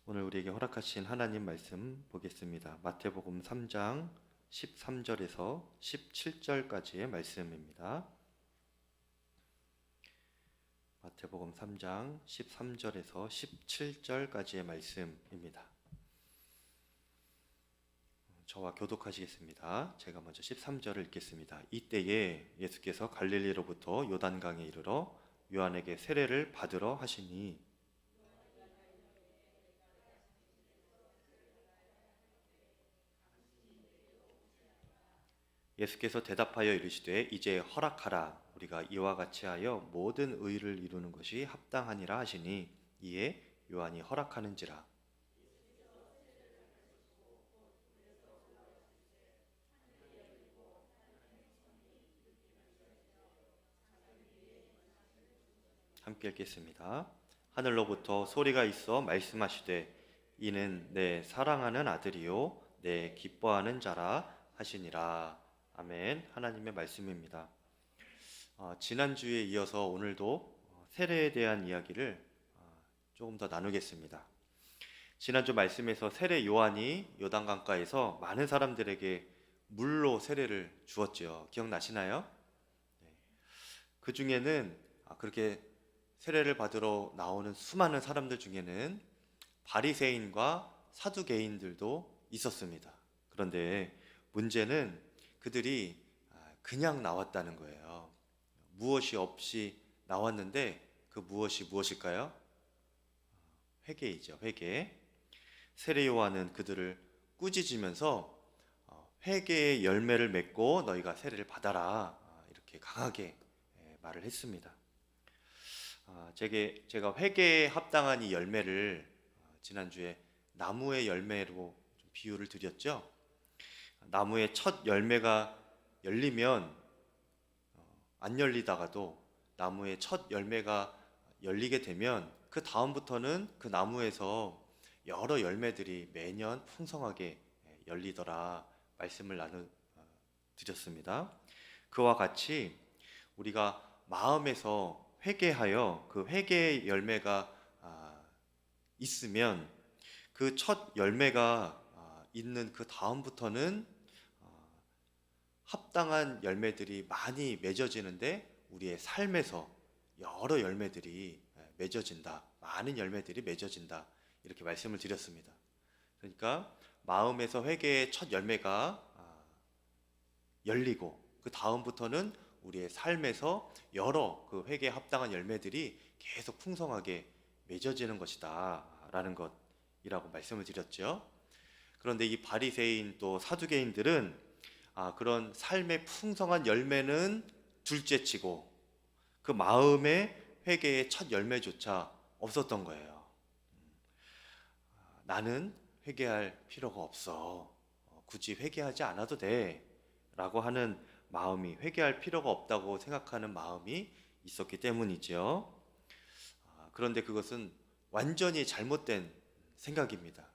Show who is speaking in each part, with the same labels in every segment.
Speaker 1: 오늘 우리에게 허락하신 하나님 말씀 보겠습니다. 마태복음 3장 13절에서 17절까지의 말씀입니다. 마태복음 3장 13절에서 17절까지의 말씀입니다. 저와 교독하시겠습니다. 제가 먼저 13절을 읽겠습니다. 이때에 예수께서 갈릴리로부터 요단강에 이르러 요한에게 세례를 받으러 하시니 예수께서 대답하여 이르시되 이제 허락하라. 우리가 이와 같이 하여 모든 의를 이루는 것이 합당하니라 하시니 이에 요한이 허락하는지라. 함께 읽겠습니다. 하늘로부터 소리가 있어 말씀하시되 이는 내 사랑하는 아들이요 내 기뻐하는 자라 하시니라. 아멘. 하나님의 말씀입니다. 지난주에 이어서 오늘도 세례에 대한 이야기를 조금 더 나누겠습니다. 지난주 말씀에서 세례 요한이 요단강가에서 많은 사람들에게 물로 세례를 주었죠. 기억나시나요? 네. 그 중에는 그렇게 세례를 받으러 나오는 수많은 사람들 중에는 바리새인과 사두개인들도 있었습니다. 그런데 문제는 그들이 그냥 나왔다는 거예요. 무엇이 없이 나왔는데 그 무엇이 무엇일까요? 회개이죠. 회개. 세례 요한은 그들을 꾸짖으면서 회개의 열매를 맺고 너희가 세례를 받아라, 이렇게 강하게 말을 했습니다. 제가 회개에 합당한 이 열매를 지난주에 나무의 열매로 좀 비유를 드렸죠. 나무의 첫 열매가 열리면 안 열리다가도 나무의 첫 열매가 열리게 되면 그 다음부터는 그 나무에서 여러 열매들이 매년 풍성하게 열리더라 말씀을 드렸습니다. 그와 같이 우리가 마음에서 회개하여 그 회개의 열매가 있으면 그 첫 열매가 있는 그 다음부터는 합당한 열매들이 많이 맺어지는데 우리의 삶에서 여러 열매들이 맺어진다. 많은 열매들이 맺어진다. 이렇게 말씀을 드렸습니다. 그러니까 마음에서 회개의 첫 열매가 열리고 그 다음부터는 우리의 삶에서 여러 그 회개에 합당한 열매들이 계속 풍성하게 맺어지는 것이다 라는 것이라고 말씀을 드렸죠. 그런데 이 바리새인 또 사두개인들은 그런 삶의 풍성한 열매는 둘째치고 그 마음의 회개의 첫 열매조차 없었던 거예요. 나는 회개할 필요가 없어. 굳이 회개하지 않아도 돼 라고 하는 마음이, 회개할 필요가 없다고 생각하는 마음이 있었기 때문이죠. 그런데 그것은 완전히 잘못된 생각입니다.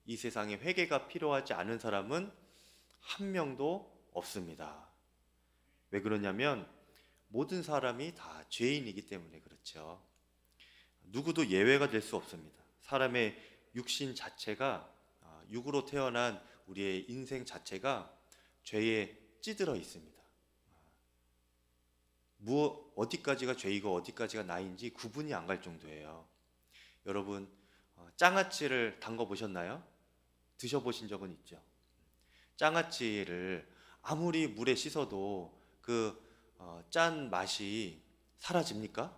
Speaker 1: 이 세상에 회개가 필요하지 않은 사람은 한 명도 없습니다. 왜 그러냐면 모든 사람이 다 죄인이기 때문에 그렇죠. 누구도 예외가 될 수 없습니다. 사람의 육신 자체가, 육으로 태어난 우리의 인생 자체가 죄에 찌들어 있습니다. 어디까지가 죄이고 어디까지가 나인지 구분이 안 갈 정도예요. 여러분, 장아찌를 담궈 보셨나요? 드셔보신 적은 있죠? 장아찌를 아무리 물에 씻어도 그 짠 맛이 사라집니까?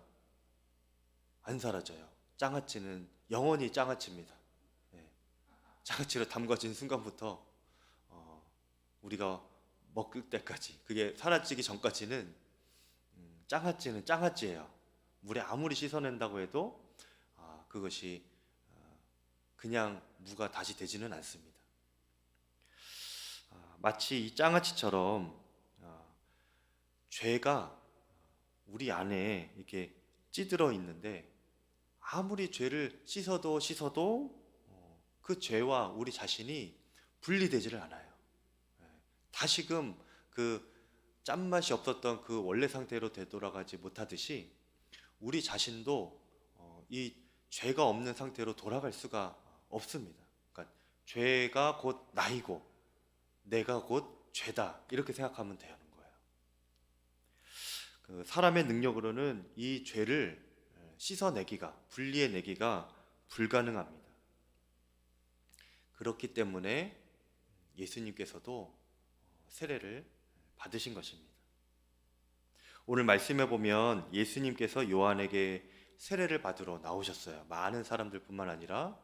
Speaker 1: 안 사라져요. 장아찌는 영원히 장아찌입니다. 네. 장아찌를 담궈진 순간부터 우리가 먹을 때까지, 그게 사라지기 전까지는 장아찌는 장아찌예요. 물에 아무리 씻어낸다고 해도 그것이 그냥 무가 다시 되지는 않습니다. 마치 이 장아찌처럼 죄가 우리 안에 이렇게 찌들어 있는데 아무리 죄를 씻어도 그 죄와 우리 자신이 분리되지를 않아요. 다시금 그 짠맛이 없었던 그 원래 상태로 되돌아가지 못하듯이 우리 자신도 이 죄가 없는 상태로 돌아갈 수가 없습니다. 그러니까 죄가 곧 나이고 내가 곧 죄다 이렇게 생각하면 되는 거예요. 그 사람의 능력으로는 이 죄를 씻어내기가, 분리해내기가 불가능합니다. 그렇기 때문에 예수님께서도 세례를 받으신 것입니다. 오늘 말씀해 보면 예수님께서 요한에게 세례를 받으러 나오셨어요. 많은 사람들뿐만 아니라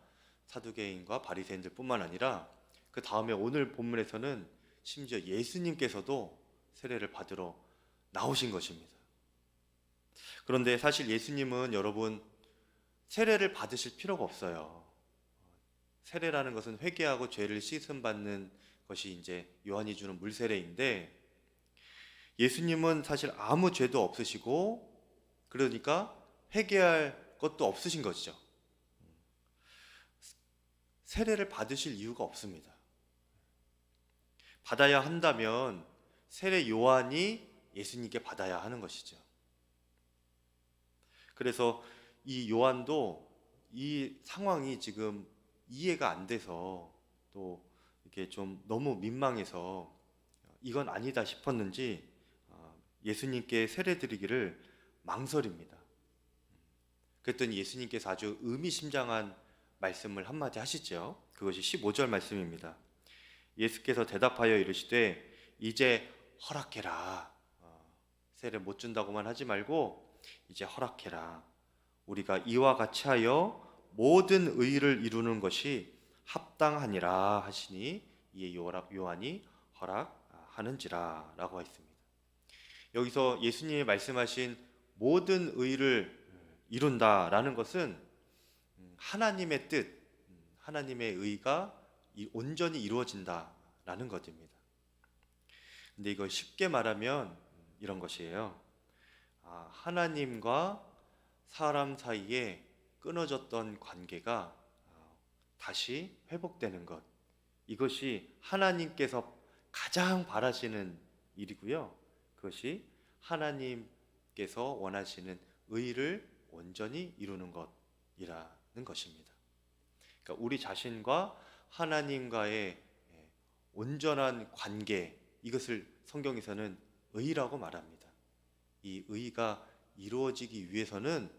Speaker 1: 사두개인과 바리새인들뿐만 아니라 그 다음에 오늘 본문에서는 심지어 예수님께서도 세례를 받으러 나오신 것입니다. 그런데 사실 예수님은 여러분 세례를 받으실 필요가 없어요. 세례라는 것은 회개하고 죄를 씻음 받는 것이 이제 요한이 주는 물세례인데 예수님은 사실 아무 죄도 없으시고 그러니까 회개할 것도 없으신 것이죠. 세례를 받으실 이유가 없습니다. 받아야 한다면 세례 요한이 예수님께 받아야 하는 것이죠. 그래서 이 요한도 이 상황이 지금 이해가 안 돼서 또 이렇게 좀 너무 민망해서 이건 아니다 싶었는지 예수님께 세례 드리기를 망설입니다. 그랬더니 예수님께서 아주 의미심장한 말씀을 한마디 하시죠. 그것이 15절 말씀입니다. 예수께서 대답하여 이르시되 이제 허락해라. 세례 못 준다고만 하지 말고 이제 허락해라. 우리가 이와 같이 하여 모든 의를 이루는 것이 합당하니라 하시니 이에 요한이 허락하는지라 라고 했습니다. 여기서 예수님이 말씀하신 모든 의를 이룬다라는 것은 하나님의 뜻, 하나님의 의가 온전히 이루어진다라는 것입니다. 근데 이걸 쉽게 말하면 이런 것이에요. 하나님과 사람 사이에 끊어졌던 관계가 다시 회복되는 것, 이것이 하나님께서 가장 바라시는 일이고요. 그것이 하나님께서 원하시는 의를 온전히 이루는 것이라는 것입니다. 그러니까 우리 자신과 하나님과의 온전한 관계, 이것을 성경에서는 의라고 말합니다. 이 의가 이루어지기 위해서는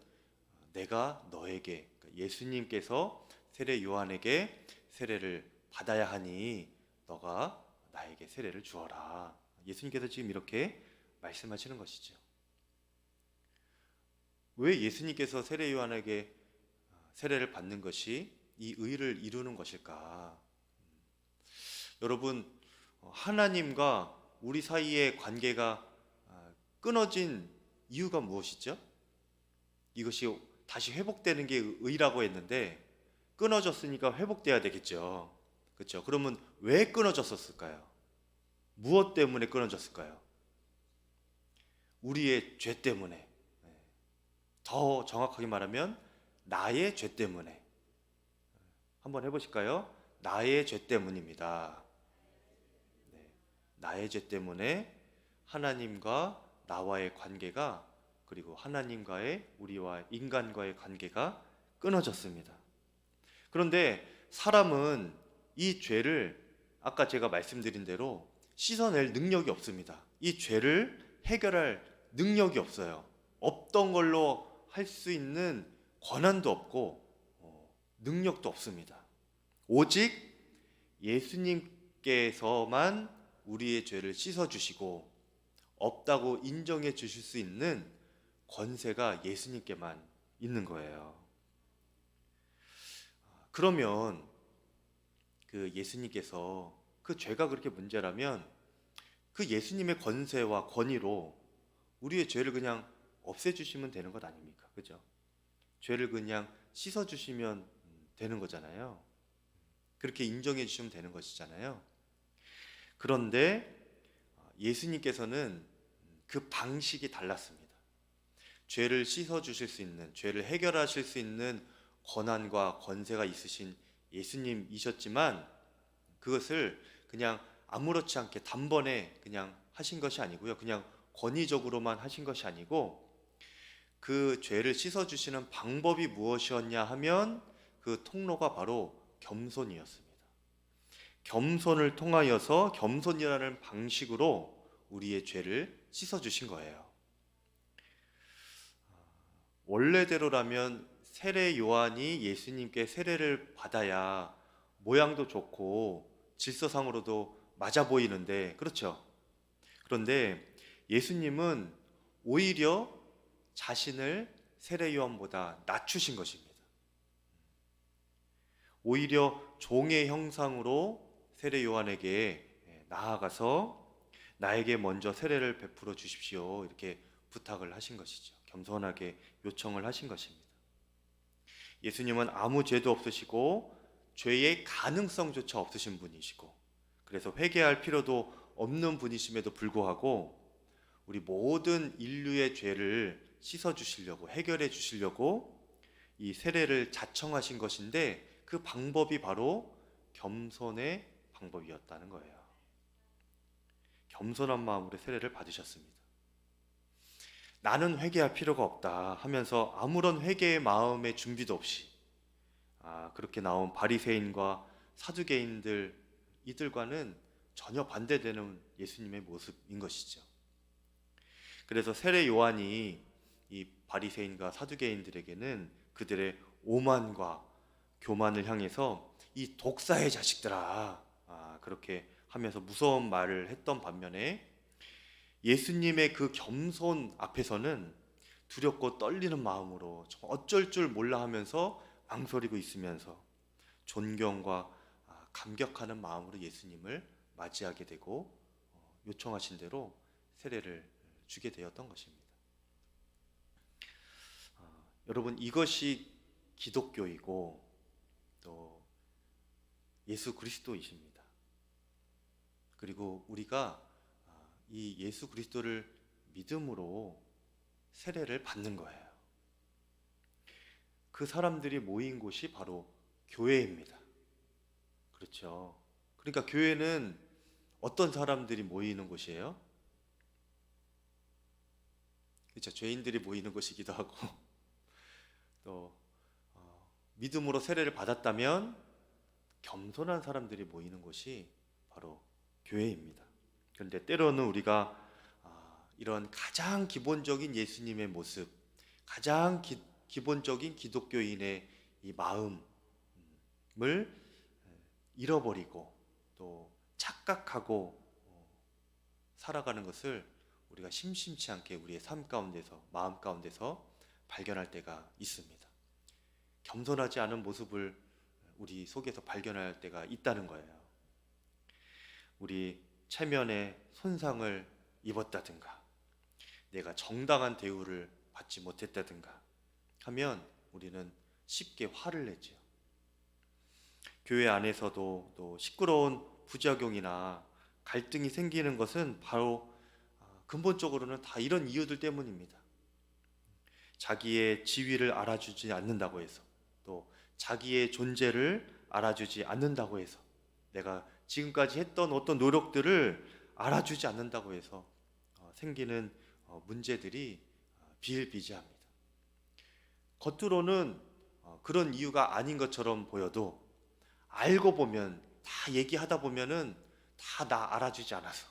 Speaker 1: 내가 너에게, 그러니까 예수님께서 세례 요한에게 세례를 받아야 하니 너가 나에게 세례를 주어라. 예수님께서 지금 이렇게 말씀하시는 것이죠. 왜 예수님께서 세례 요한에게 세례를 받는 것이 이 의를 이루는 것일까? 여러분, 하나님과 우리 사이의 관계가 끊어진 이유가 무엇이죠? 이것이 다시 회복되는 게 의라고 했는데 끊어졌으니까 회복돼야 되겠죠. 그렇죠? 그러면 왜 끊어졌었을까요? 무엇 때문에 끊어졌을까요? 우리의 죄 때문에. 더 정확하게 말하면 나의 죄 때문에. 한번 해보실까요? 나의 죄 때문입니다. 나의 죄 때문에 하나님과 나와의 관계가, 그리고 하나님과의, 우리와 인간과의 관계가 끊어졌습니다. 그런데 사람은 이 죄를 아까 제가 말씀드린 대로 씻어낼 능력이 없습니다. 이 죄를 해결할 능력이 없어요. 없던 걸로 할 수 있는 권한도 없고 능력도 없습니다. 오직 예수님께서만 우리의 죄를 씻어주시고 없다고 인정해 주실 수 있는 권세가 예수님께만 있는 거예요. 그러면 그 예수님께서 그 죄가 그렇게 문제라면 그 예수님의 권세와 권위로 우리의 죄를 그냥 없애주시면 되는 것 아닙니까? 그죠? 죄를 그냥 씻어주시면 되는 거잖아요. 그렇게 인정해 주시면 되는 것이잖아요. 그런데 예수님께서는 그 방식이 달랐습니다. 죄를 씻어주실 수 있는, 죄를 해결하실 수 있는 권한과 권세가 있으신 예수님이셨지만 그것을 그냥 아무렇지 않게 단번에 그냥 하신 것이 아니고요. 그냥 권위적으로만 하신 것이 아니고 그 죄를 씻어주시는 방법이 무엇이었냐 하면 그 통로가 바로 겸손이었습니다. 겸손을 통하여서 겸손이라는 방식으로 우리의 죄를 씻어주신 거예요. 원래대로라면 세례 요한이 예수님께 세례를 받아야 모양도 좋고 질서상으로도 맞아 보이는데, 그렇죠? 그런데 예수님은 오히려 자신을 세례 요한보다 낮추신 것입니다. 오히려 종의 형상으로 세례 요한에게 나아가서 나에게 먼저 세례를 베풀어 주십시오, 이렇게 부탁을 하신 것이죠. 겸손하게 요청을 하신 것입니다. 예수님은 아무 죄도 없으시고 죄의 가능성조차 없으신 분이시고, 그래서 회개할 필요도 없는 분이심에도 불구하고 우리 모든 인류의 죄를 씻어주시려고, 해결해 주시려고 이 세례를 자청하신 것인데, 그 방법이 바로 겸손의 방법이었다는 거예요. 겸손한 마음으로 세례를 받으셨습니다. 나는 회개할 필요가 없다 하면서 아무런 회개의 마음의 준비도 없이 그렇게 나온 바리새인과 사두개인들, 이들과는 전혀 반대되는 예수님의 모습인 것이죠. 그래서 세례 요한이 이 바리새인과 사두개인들에게는 그들의 오만과 교만을 향해서 이 독사의 자식들아, 그렇게 하면서 무서운 말을 했던 반면에 예수님의 그 겸손 앞에서는 두렵고 떨리는 마음으로 어쩔 줄 몰라 하면서 망설이고 있으면서 존경과 감격하는 마음으로 예수님을 맞이하게 되고 요청하신 대로 세례를 주게 되었던 것입니다. 여러분, 이것이 기독교이고 또 예수 그리스도이십니다. 그리고 우리가 이 예수 그리스도를 믿음으로 세례를 받는 거예요. 그 사람들이 모인 곳이 바로 교회입니다. 그렇죠? 그러니까 교회는 어떤 사람들이 모이는 곳이에요? 그렇죠? 죄인들이 모이는 곳이기도 하고 또 믿음으로 세례를 받았다면 겸손한 사람들이 모이는 곳이 바로 교회입니다. 그런데 때로는 우리가 이런 가장 기본적인 예수님의 모습, 가장 기본적인 기독교인의 이 마음을 잃어버리고 또 착각하고 살아가는 것을 우리가 심심치 않게 우리의 삶 가운데서, 마음 가운데서 발견할 때가 있습니다. 겸손하지 않은 모습을 우리 속에서 발견할 때가 있다는 거예요. 우리 체면에 손상을 입었다든가, 내가 정당한 대우를 받지 못했다든가 하면 우리는 쉽게 화를 내죠. 교회 안에서도 또 시끄러운 부작용이나 갈등이 생기는 것은 바로 근본적으로는 다 이런 이유들 때문입니다. 자기의 지위를 알아주지 않는다고 해서, 또 자기의 존재를 알아주지 않는다고 해서, 내가 지금까지 했던 어떤 노력들을 알아주지 않는다고 해서 생기는 문제들이 비일비재합니다. 겉으로는 그런 이유가 아닌 것처럼 보여도 알고 보면, 다 얘기하다 보면은 다 나 알아주지 않아서,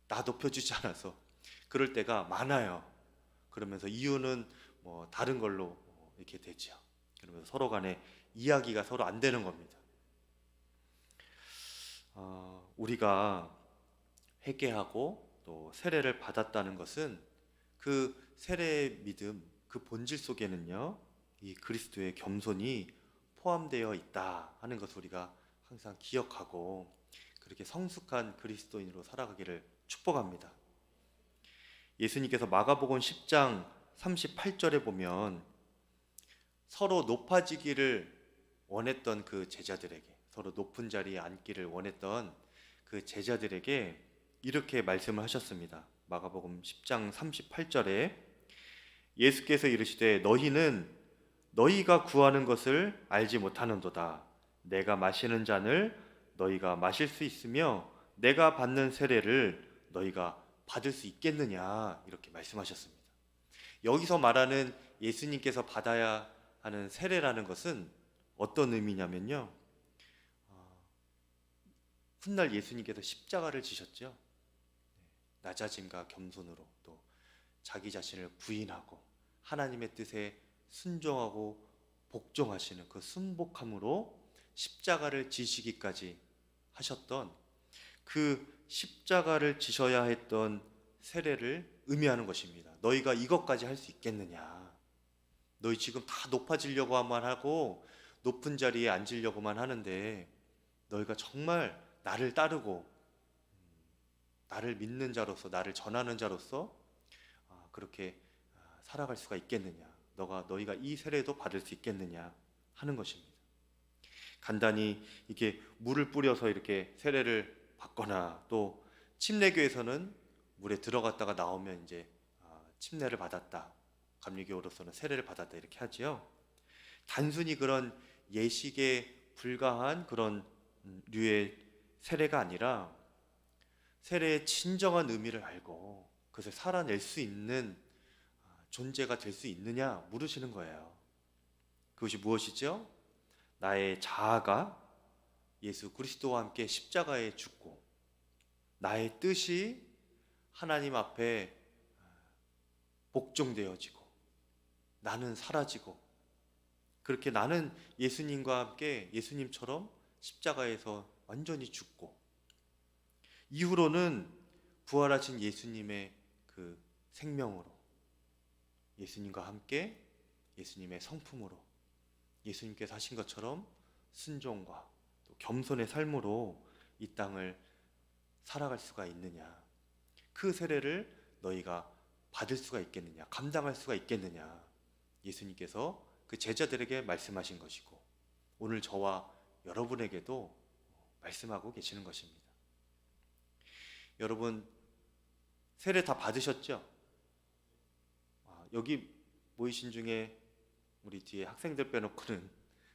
Speaker 1: 나 높여주지 않아서 그럴 때가 많아요. 그러면서 이유는 뭐 다른 걸로 이렇게 되죠. 그러면서 서로 간에 이야기가 서로 안 되는 겁니다. 우리가 회개하고 또 세례를 받았다는 것은 그 세례의 믿음, 그 본질 속에는요, 이 그리스도의 겸손이 포함되어 있다 하는 것을 우리가 항상 기억하고 그렇게 성숙한 그리스도인으로 살아가기를 축복합니다. 예수님께서 마가복음 10장 38절에 보면 서로 높아지기를 원했던 그 제자들에게, 서로 높은 자리에 앉기를 원했던 그 제자들에게 이렇게 말씀을 하셨습니다. 마가복음 10장 38절에 예수께서 이르시되 너희는 너희가 구하는 것을 알지 못하는도다. 내가 마시는 잔을 너희가 마실 수 있으며 내가 받는 세례를 너희가 받을 수 있겠느냐, 이렇게 말씀하셨습니다. 여기서 말하는 예수님께서 받아야 하는 세례라는 것은 어떤 의미냐면요, 훗날 예수님께서 십자가를 지셨죠. 낮아짐과 겸손으로 또 자기 자신을 부인하고 하나님의 뜻에 순종하고 복종하시는 그 순복함으로 십자가를 지시기까지 하셨던 그 십자가를 지셔야 했던 세례를 의미하는 것입니다. 너희가 이것까지 할 수 있겠느냐? 너희 지금 다 높아지려고만 하고 높은 자리에 앉으려고만 하는데 너희가 정말 나를 따르고 나를 믿는 자로서 나를 전하는 자로서 그렇게 살아갈 수가 있겠느냐? 너희가 이 세례도 받을 수 있겠느냐 하는 것입니다. 간단히 이렇게 물을 뿌려서 이렇게 세례를 받거나 또 침례교에서는 물에 들어갔다가 나오면 이제 침례를 받았다. 감리교로서는 세례를 받았다 이렇게 하지요. 단순히 그런 예식에 불과한 그런 류의 세례가 아니라 세례의 진정한 의미를 알고 그것을 살아낼 수 있는 존재가 될 수 있느냐 물으시는 거예요. 그것이 무엇이죠? 나의 자아가 예수 그리스도와 함께 십자가에 죽고 나의 뜻이 하나님 앞에 복종되어지고 나는 사라지고 그렇게 나는 예수님과 함께 예수님처럼 십자가에서 완전히 죽고 이후로는 부활하신 예수님의 그 생명으로 예수님과 함께 예수님의 성품으로 예수님께서 하신 것처럼 순종과 또 겸손의 삶으로 이 땅을 살아갈 수가 있느냐, 그 세례를 너희가 받을 수가 있겠느냐, 감당할 수가 있겠느냐, 예수님께서 그 제자들에게 말씀하신 것이고 오늘 저와 여러분에게도 말씀하고 계시는 것입니다. 여러분 세례 다 받으셨죠? 여기 모이신 중에 우리 뒤에 학생들 빼놓고는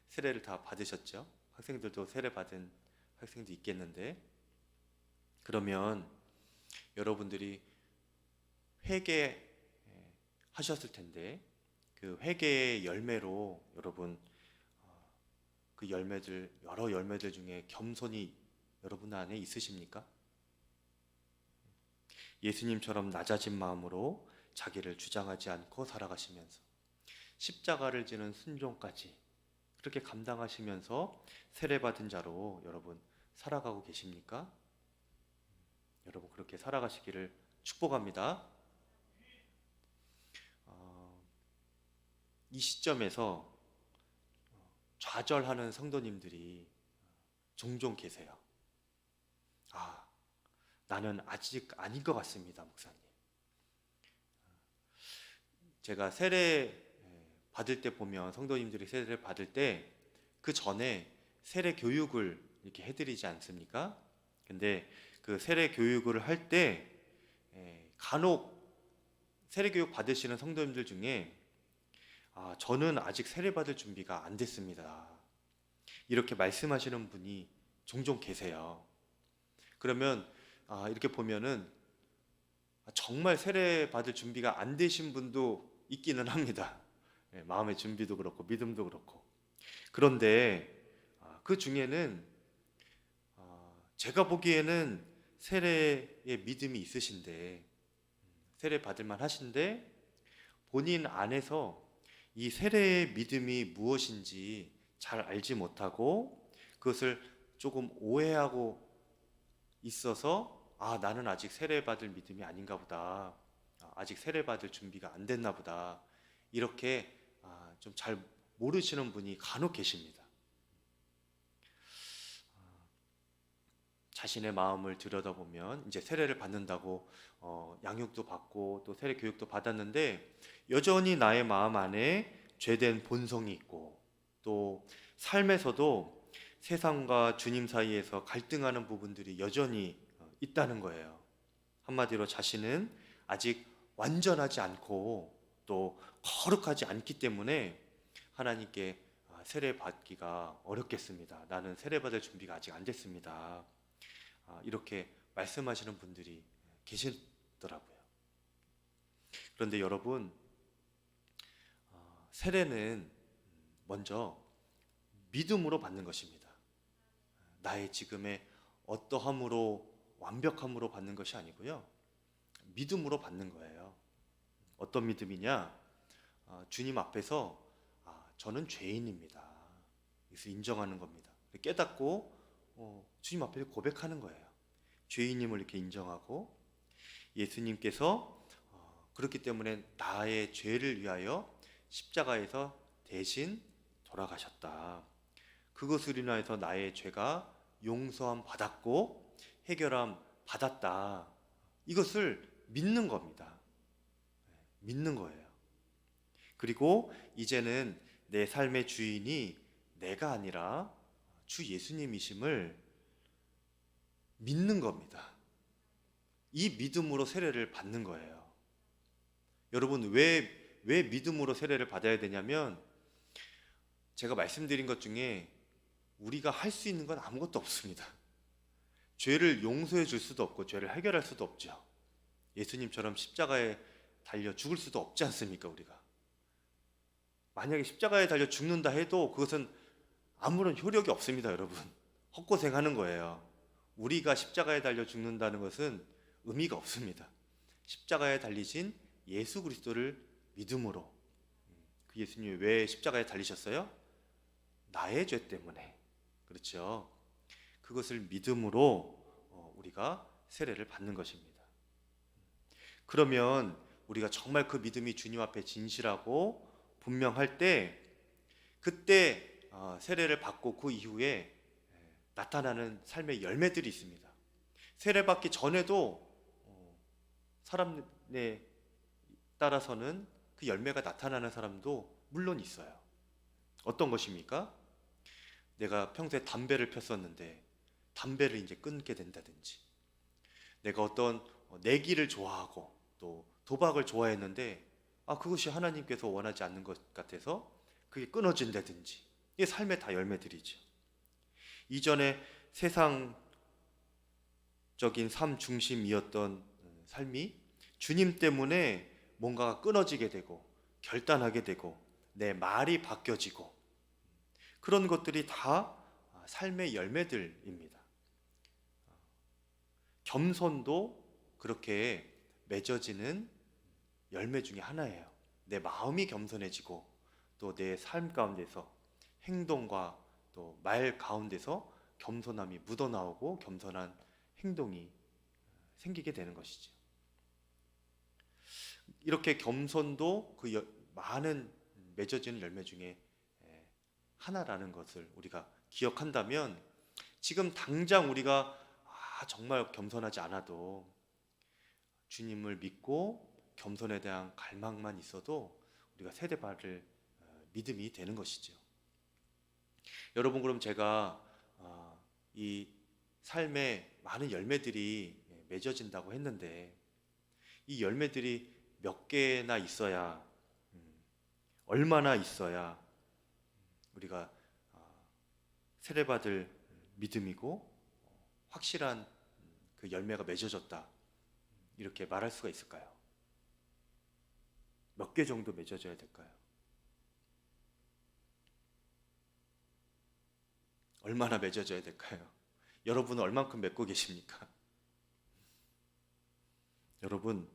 Speaker 1: 세례를 다 받으셨죠? 학생들도 세례 받은 학생도 있겠는데, 그러면 여러분들이 회개 하셨을 텐데 그 회개의 열매로 여러분 그 열매들, 여러 열매들 중에 겸손이 여러분 안에 있으십니까? 예수님처럼 낮아진 마음으로 자기를 주장하지 않고 살아가시면서 십자가를 지는 순종까지 그렇게 감당하시면서 세례받은 자로 여러분 살아가고 계십니까? 여러분 그렇게 살아가시기를 축복합니다. 이 시점에서 좌절하는 성도님들이 종종 계세요. 나는 아직 아닌 것 같습니다, 목사님. 제가 세례 받을 때 보면 성도님들이 세례를 받을 때 그 전에 세례 교육을 이렇게 해드리지 않습니까? 근데 그 세례 교육을 할 때 간혹 세례 교육 받으시는 성도님들 중에 저는 아직 세례 받을 준비가 안 됐습니다, 이렇게 말씀하시는 분이 종종 계세요. 그러면 이렇게 보면은 정말 세례 받을 준비가 안 되신 분도 있기는 합니다. 마음의 준비도 그렇고 믿음도 그렇고. 그런데 그 중에는 제가 보기에는 세례의 믿음이 있으신데, 세례 받을 만 하신데 본인 안에서 이 세례의 믿음이 무엇인지 잘 알지 못하고 그것을 조금 오해하고 있어서 나는 아직 세례 받을 믿음이 아닌가 보다, 아직 세례 받을 준비가 안 됐나 보다, 이렇게 좀 잘 모르시는 분이 간혹 계십니다. 자신의 마음을 들여다보면 이제 세례를 받는다고 양육도 받고 또 세례 교육도 받았는데 여전히 나의 마음 안에 죄된 본성이 있고 또 삶에서도 세상과 주님 사이에서 갈등하는 부분들이 여전히 있다는 거예요. 한마디로 자신은 아직 완전하지 않고 또 거룩하지 않기 때문에 하나님께 세례 받기가 어렵겠습니다. 나는 세례 받을 준비가 아직 안 됐습니다, 이렇게 말씀하시는 분들이 계시더라고요. 그런데 여러분, 세례는 먼저 믿음으로 받는 것입니다. 나의 지금의 어떠함으로 완벽함으로 받는 것이 아니고요. 믿음으로 받는 거예요. 어떤 믿음이냐? 주님 앞에서 저는 죄인입니다. 그래서 인정하는 겁니다. 깨닫고 주님 앞에서 고백하는 거예요. 죄인임을 이렇게 인정하고 예수님께서 그렇기 때문에 나의 죄를 위하여 십자가에서 대신 돌아가셨다. 그것으로 인하여서 나의 죄가 용서함 받았고 해결함 받았다. 이것을 믿는 겁니다. 믿는 거예요. 그리고 이제는 내 삶의 주인이 내가 아니라 주 예수님이심을 믿는 겁니다. 이 믿음으로 세례를 받는 거예요. 여러분, 왜 믿음으로 세례를 받아야 되냐면, 제가 말씀드린 것 중에 우리가 할 수 있는 건 아무것도 없습니다. 죄를 용서해 줄 수도 없고 죄를 해결할 수도 없죠. 예수님처럼 십자가에 달려 죽을 수도 없지 않습니까? 우리가 만약에 십자가에 달려 죽는다 해도 그것은 아무런 효력이 없습니다. 여러분, 헛고생하는 거예요. 우리가 십자가에 달려 죽는다는 것은 의미가 없습니다. 십자가에 달리신 예수 그리스도를 믿음으로. 그 예수님이 왜 십자가에 달리셨어요? 나의 죄 때문에. 그렇죠. 그것을 믿음으로 우리가 세례를 받는 것입니다. 그러면 우리가 정말 그 믿음이 주님 앞에 진실하고 분명할 때, 그때 세례를 받고 그 이후에 나타나는 삶의 열매들이 있습니다. 세례 받기 전에도 사람에 따라서는 그 열매가 나타나는 사람도 물론 있어요. 어떤 것입니까? 내가 평소에 담배를 폈었는데 담배를 이제 끊게 된다든지, 내가 어떤 내기를 좋아하고 또 도박을 좋아했는데 그것이 하나님께서 원하지 않는 것 같아서 그게 끊어진다든지, 이게 삶의 다 열매들이죠. 이전에 세상적인 삶 중심이었던 삶이 주님 때문에 뭔가가 끊어지게 되고 결단하게 되고 내 말이 바뀌어지고, 그런 것들이 다 삶의 열매들입니다. 겸손도 그렇게 맺어지는 열매 중에 하나예요. 내 마음이 겸손해지고 또 내 삶 가운데서 행동과 또 말 가운데서 겸손함이 묻어나오고 겸손한 행동이 생기게 되는 것이죠. 이렇게 겸손도 그 많은 맺어지는 열매 중에 하나라는 것을 우리가 기억한다면, 지금 당장 우리가 정말 겸손하지 않아도 주님을 믿고 겸손에 대한 갈망만 있어도 우리가 세례받을 믿음이 되는 것이죠. 여러분, 그럼 제가 이 삶에 많은 열매들이 맺어진다고 했는데, 이 열매들이 몇 개나 있어야, 얼마나 있어야 우리가 세례받을 믿음이고 확실한 그 열매가 맺어졌다, 이렇게 말할 수가 있을까요? 몇 개 정도 맺어져야 될까요? 얼마나 맺어져야 될까요? 여러분은 얼만큼 맺고 계십니까? 여러분,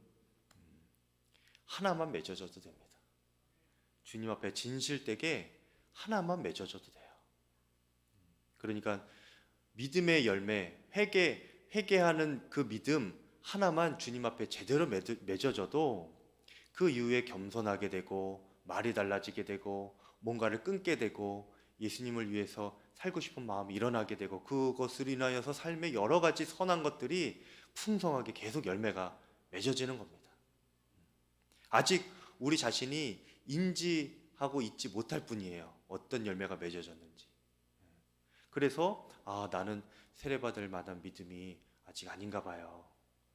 Speaker 1: 하나만 맺어져도 됩니다. 주님 앞에 진실되게 하나만 맺어져도 돼요. 그러니까 믿음의 열매, 회개하는 그 믿음 하나만 주님 앞에 제대로 맺어져도 그 이후에 겸손하게 되고 말이 달라지게 되고 뭔가를 끊게 되고 예수님을 위해서 살고 싶은 마음이 일어나게 되고, 그것을 인하여서 삶의 여러 가지 선한 것들이 풍성하게 계속 열매가 맺어지는 겁니다. 아직 우리 자신이 인지하고 있지 못할 뿐이에요. 어떤 열매가 맺어졌는지. 그래서 나는 세례받을 만한 믿음이 아직 아닌가 봐요.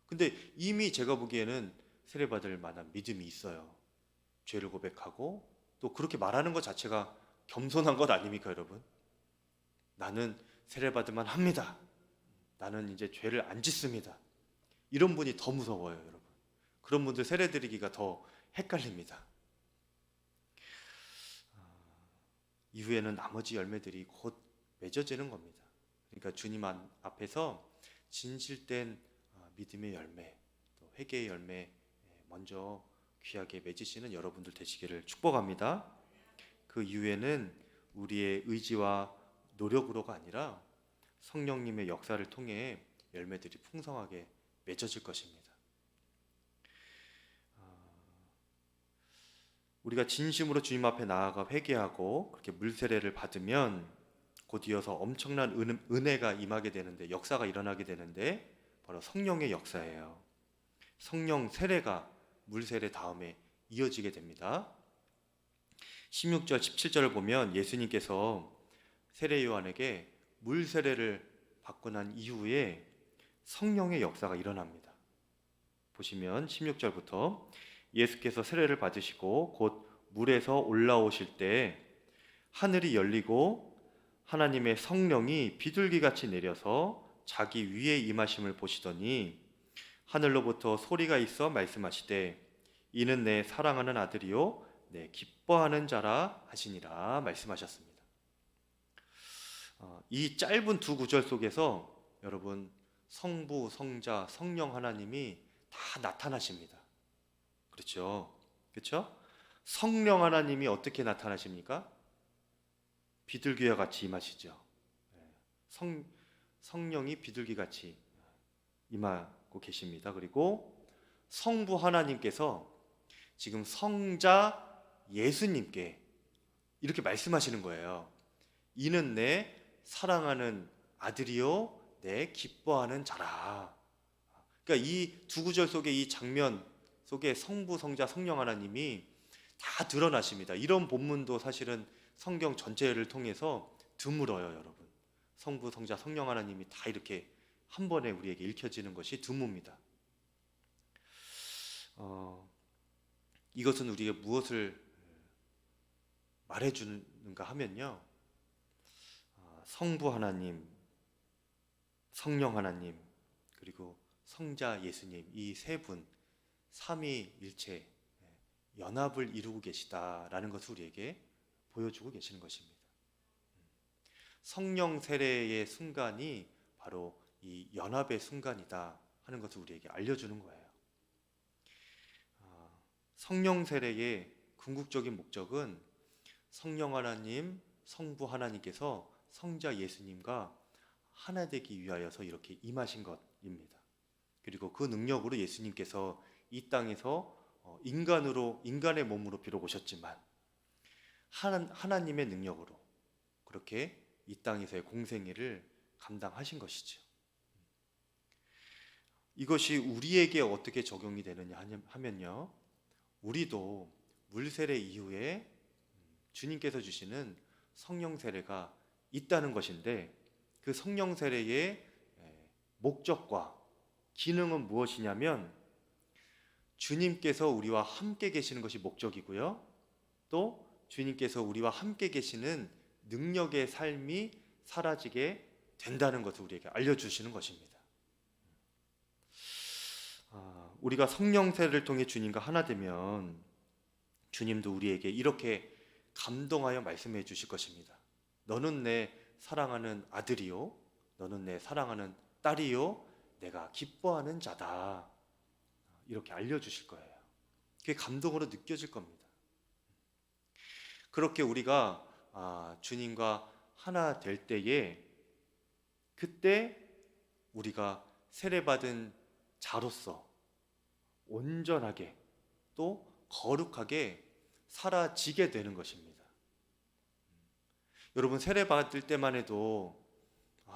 Speaker 1: 근데 이미 제가 보기에는 세례받을 만한 믿음이 있어요. 죄를 고백하고 또 그렇게 말하는 것 자체가 겸손한 것 아닙니까, 여러분? 나는 세례받을만 합니다. 나는 이제 죄를 안 짓습니다. 이런 분이 더 무서워요, 여러분. 그런 분들 세례드리기가 더 헷갈립니다. 이후에는 나머지 열매들이 곧 맺어지는 겁니다. 그러니까 주님 앞에서 진실된 믿음의 열매, 또 회개의 열매 먼저 귀하게 맺으시는 여러분들 되시기를 축복합니다. 그 이후에는 우리의 의지와 노력으로가 아니라 성령님의 역사를 통해 열매들이 풍성하게 맺어질 것입니다. 우리가 진심으로 주님 앞에 나아가 회개하고 그렇게 물세례를 받으면 곧 이어서 엄청난 은혜가 임하게 되는데, 역사가 일어나게 되는데 바로 성령의 역사예요. 성령 세례가 물세례 다음에 이어지게 됩니다. 16절 17절을 보면 예수님께서 세례 요한에게 물세례를 받고 난 이후에 성령의 역사가 일어납니다. 보시면 16절부터 예수께서 세례를 받으시고 곧 물에서 올라오실 때 하늘이 열리고 하나님의 성령이 비둘기같이 내려서 자기 위에 임하심을 보시더니 하늘로부터 소리가 있어 말씀하시되 이는 내 사랑하는 아들이요 내 기뻐하는 자라 하시니라 말씀하셨습니다. 이 짧은 두 구절 속에서 여러분 성부, 성자, 성령 하나님이 다 나타나십니다. 그렇죠? 그렇죠? 성령 하나님이 어떻게 나타나십니까? 비둘기와 같이 임하시죠. 성령이 비둘기같이 임하고 계십니다. 그리고 성부 하나님께서 지금 성자 예수님께 이렇게 말씀하시는 거예요. 이는 내 사랑하는 아들이요 내 기뻐하는 자라. 그러니까 이 두 구절 속에 이 장면 속에 성부, 성자, 성령 하나님이 다 드러나십니다. 이런 본문도 사실은 성경 전체를 통해서 드물어요, 여러분. 성부, 성자, 성령 하나님이 다 이렇게 한 번에 우리에게 읽혀지는 것이 드뭅니다. 이것은 우리에게 무엇을 말해주는가 하면요, 성부 하나님, 성령 하나님, 그리고 성자 예수님, 이 세 분 삼위일체 연합을 이루고 계시다라는 것을 우리에게 보여주고 계시는 것입니다. 성령 세례의 순간이 바로 이 연합의 순간이다 하는 것을 우리에게 알려주는 거예요. 성령 세례의 궁극적인 목적은 성령 하나님, 성부 하나님께서 성자 예수님과 하나 되기 위하여서 이렇게 임하신 것입니다. 그리고 그 능력으로 예수님께서 이 땅에서 인간의 몸으로 비록 오셨지만 하나님의 능력으로 그렇게 이 땅에서의 공생애를 감당하신 것이죠. 이것이 우리에게 어떻게 적용이 되느냐 하면요, 우리도 물세례 이후에 주님께서 주시는 성령 세례가 있다는 것인데, 그 성령 세례의 목적과 기능은 무엇이냐면 주님께서 우리와 함께 계시는 것이 목적이고요, 또 주님께서 우리와 함께 계시는 능력의 삶이 사라지게 된다는 것을 우리에게 알려주시는 것입니다. 우리가 성령 세례를 통해 주님과 하나 되면 주님도 우리에게 이렇게 감동하여 말씀해 주실 것입니다. 너는 내 사랑하는 아들이요, 너는 내 사랑하는 딸이요, 내가 기뻐하는 자다. 이렇게 알려주실 거예요. 그게 감동으로 느껴질 겁니다. 그렇게 우리가 주님과 하나 될 때에, 그때 우리가 세례받은 자로서 온전하게 또 거룩하게 사라지게 되는 것입니다. 여러분, 세례받을 때만 해도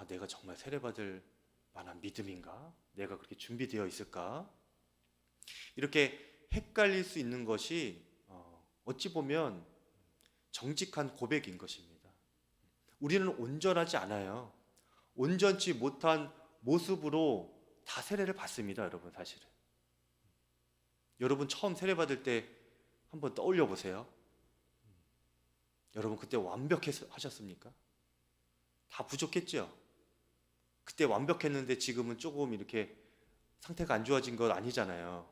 Speaker 1: 내가 정말 세례받을 만한 믿음인가? 내가 그렇게 준비되어 있을까? 이렇게 헷갈릴 수 있는 것이 어찌 보면 정직한 고백인 것입니다. 우리는 온전하지 않아요. 온전치 못한 모습으로 다 세례를 받습니다, 여러분. 사실은 여러분 처음 세례받을 때 한번 떠올려 보세요. 여러분 그때 완벽하셨습니까? 다 부족했죠? 그때 완벽했는데 지금은 조금 이렇게 상태가 안 좋아진 건 아니잖아요.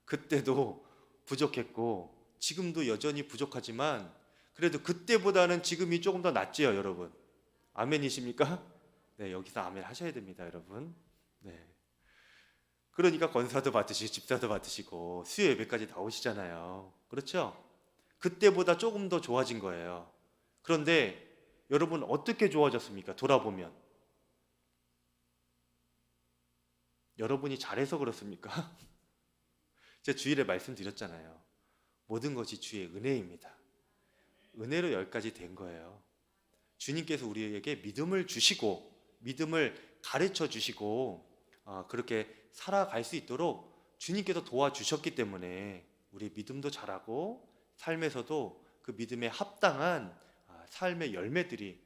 Speaker 1: 그때도 부족했고 지금도 여전히 부족하지만 그래도 그때보다는 지금이 조금 더 낫지요, 여러분. 아멘이십니까? 네, 여기서 아멘 하셔야 됩니다, 여러분. 네. 그러니까 권사도 받으시고 집사도 받으시고 수요 예배까지 나오시잖아요. 그렇죠? 그때보다 조금 더 좋아진 거예요. 그런데 여러분 어떻게 좋아졌습니까? 돌아보면 여러분이 잘해서 그렇습니까? 제가 주일에 말씀드렸잖아요. 모든 것이 주의 은혜입니다. 은혜로 여기까지 된 거예요. 주님께서 우리에게 믿음을 주시고 믿음을 가르쳐 주시고 그렇게 살아갈 수 있도록 주님께서 도와주셨기 때문에 우리 믿음도 자라고 삶에서도 그 믿음에 합당한 삶의 열매들이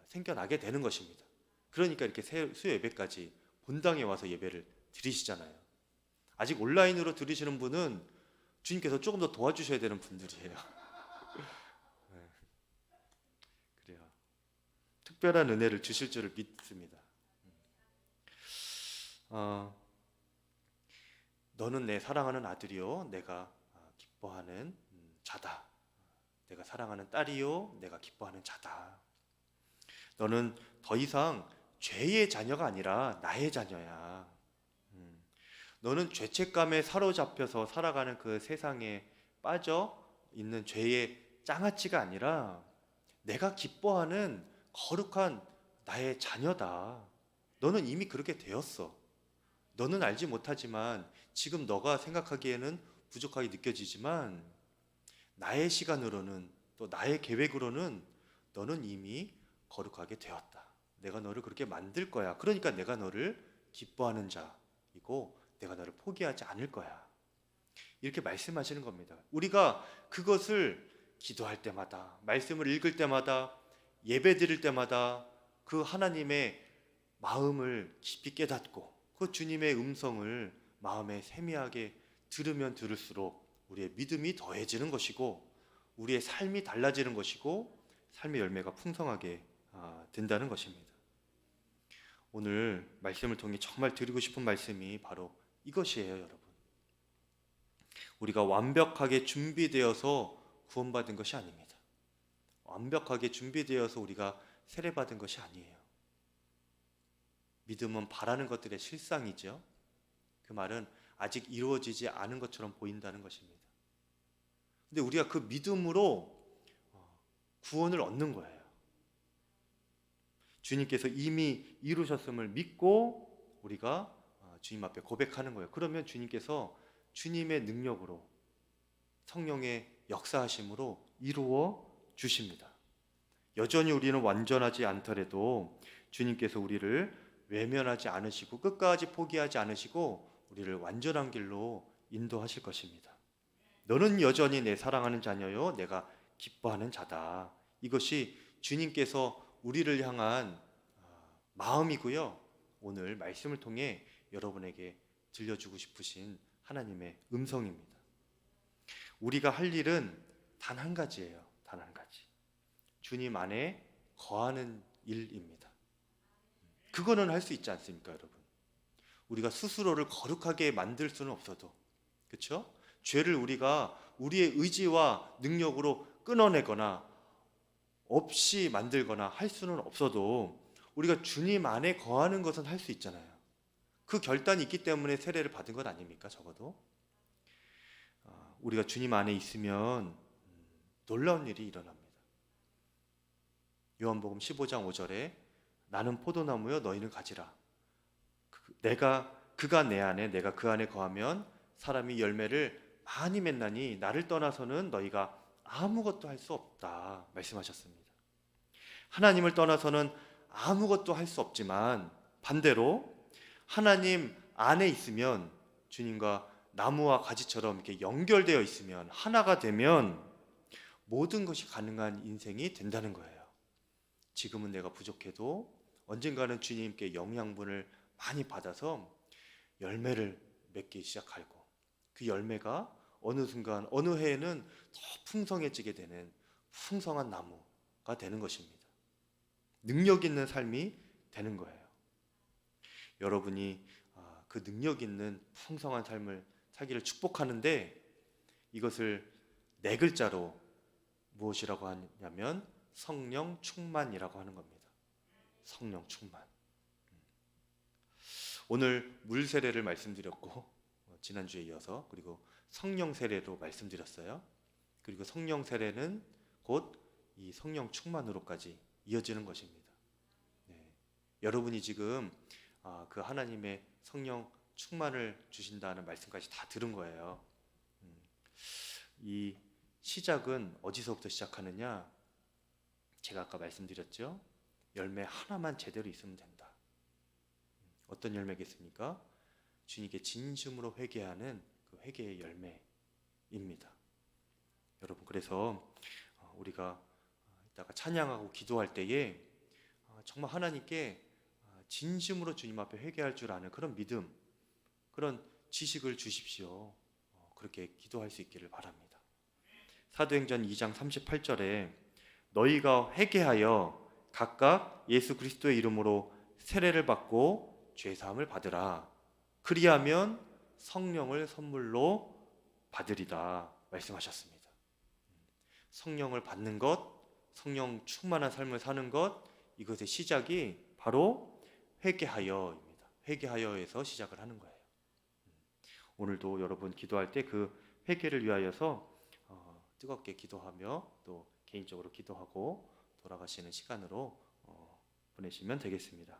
Speaker 1: 생겨나게 되는 것입니다. 그러니까 이렇게 수요 예배까지 본당에 와서 예배를 드리시잖아요. 아직 온라인으로 들으시는 분은 주님께서 조금 더 도와주셔야 되는 분들이에요. 네, 그래요. 특별한 은혜를 주실 줄을 믿습니다. 너는 내 사랑하는 아들이요 내가 기뻐하는 자다. 내가 사랑하는 딸이요 내가 기뻐하는 자다. 너는 더 이상 죄의 자녀가 아니라 나의 자녀야. 너는 죄책감에 사로잡혀서 살아가는 그 세상에 빠져 있는 죄의 장아찌가 아니라 내가 기뻐하는 거룩한 나의 자녀다. 너는 이미 그렇게 되었어. 너는 알지 못하지만 지금 너가 생각하기에는 부족하게 느껴지지만 나의 시간으로는 또 나의 계획으로는 너는 이미 거룩하게 되었다. 내가 너를 그렇게 만들 거야. 그러니까 내가 너를 기뻐하는 자이고 내가 너를 포기하지 않을 거야. 이렇게 말씀하시는 겁니다. 우리가 그것을 기도할 때마다, 말씀을 읽을 때마다, 예배 드릴 때마다 그 하나님의 마음을 깊이 깨닫고 그 주님의 음성을 마음에 세미하게 들으면 들을수록 우리의 믿음이 더해지는 것이고 우리의 삶이 달라지는 것이고 삶의 열매가 풍성하게 된다는 것입니다. 오늘 말씀을 통해 정말 드리고 싶은 말씀이 바로 이것이에요, 여러분. 우리가 완벽하게 준비되어서 구원받은 것이 아닙니다. 완벽하게 준비되어서 우리가 세례받은 것이 아니에요. 믿음은 바라는 것들의 실상이죠. 그 말은 아직 이루어지지 않은 것처럼 보인다는 것입니다. 근데 우리가 그 믿음으로 구원을 얻는 거예요. 주님께서 이미 이루셨음을 믿고 우리가 주님 앞에 고백하는 거예요. 그러면 주님께서 주님의 능력으로 성령의 역사하심으로 이루어 주십니다. 여전히 우리는 완전하지 않더라도 주님께서 우리를 외면하지 않으시고 끝까지 포기하지 않으시고 우리를 완전한 길로 인도하실 것입니다. 너는 여전히 내 사랑하는 자녀요 내가 기뻐하는 자다. 이것이 주님께서 우리를 향한 마음이고요. 오늘 말씀을 통해 여러분에게 들려주고 싶으신 하나님의 음성입니다. 우리가 할 일은 단 한 가지예요. 단 한 가지. 주님 안에 거하는 일입니다. 그거는 할 수 있지 않습니까, 여러분? 우리가 스스로를 거룩하게 만들 수는 없어도, 그렇죠? 죄를 우리가 우리의 의지와 능력으로 끊어내거나 없이 만들거나 할 수는 없어도 우리가 주님 안에 거하는 것은 할 수 있잖아요. 그 결단이 있기 때문에 세례를 받은 것 아닙니까? 적어도 우리가 주님 안에 있으면 놀라운 일이 일어납니다. 요한복음 15장 5절에 나는 포도나무여 너희는 가지라. 그가 내 안에 내가 그 안에 거하면 사람이 열매를 많이 맺나니 나를 떠나서는 너희가 아무것도 할 수 없다 말씀하셨습니다. 하나님을 떠나서는 아무것도 할 수 없지만 반대로 하나님 안에 있으면 주님과 나무와 가지처럼 이렇게 연결되어 있으면 하나가 되면 모든 것이 가능한 인생이 된다는 거예요. 지금은 내가 부족해도 언젠가는 주님께 영양분을 많이 받아서 열매를 맺기 시작하고 그 열매가 어느 순간 어느 해에는 더 풍성해지게 되는 풍성한 나무가 되는 것입니다. 능력 있는 삶이 되는 거예요. 여러분이 그 능력 있는 풍성한 삶을 살기를 축복하는데 이것을 네 글자로 무엇이라고 하냐면 성령 충만이라고 하는 겁니다. 성령 충만. 오늘 물 세례를 말씀드렸고 지난주에 이어서 그리고 성령 세례로 말씀드렸어요. 그리고 성령 세례는 곧 이 성령 충만으로까지 이어지는 것입니다. 네. 여러분이 지금 그 하나님의 성령 충만을 주신다는 말씀까지 다 들은 거예요. 이 시작은 어디서부터 시작하느냐? 제가 아까 말씀드렸죠. 열매 하나만 제대로 있으면 된다. 어떤 열매겠습니까? 주님께 진심으로 회개하는 그 회개의 열매입니다. 여러분, 그래서 우리가 이따가 찬양하고 기도할 때에 정말 하나님께 진심으로 주님 앞에 회개할 줄 아는 그런 믿음, 그런 지식을 주십시오. 그렇게 기도할 수 있기를 바랍니다. 사도행전 2장 38절에 너희가 회개하여 각각 예수 그리스도의 이름으로 세례를 받고 죄사함을 받으라. 그리하면 성령을 선물로 받으리다 말씀하셨습니다. 성령을 받는 것, 성령 충만한 삶을 사는 것, 이것의 시작이 바로 회개하여입니다. 회개하여에서 시작을 하는 거예요. 오늘도 여러분 기도할 때 그 회개를 위하여서 뜨겁게 기도하며 또 개인적으로 기도하고 돌아가시는 시간으로 보내시면 되겠습니다.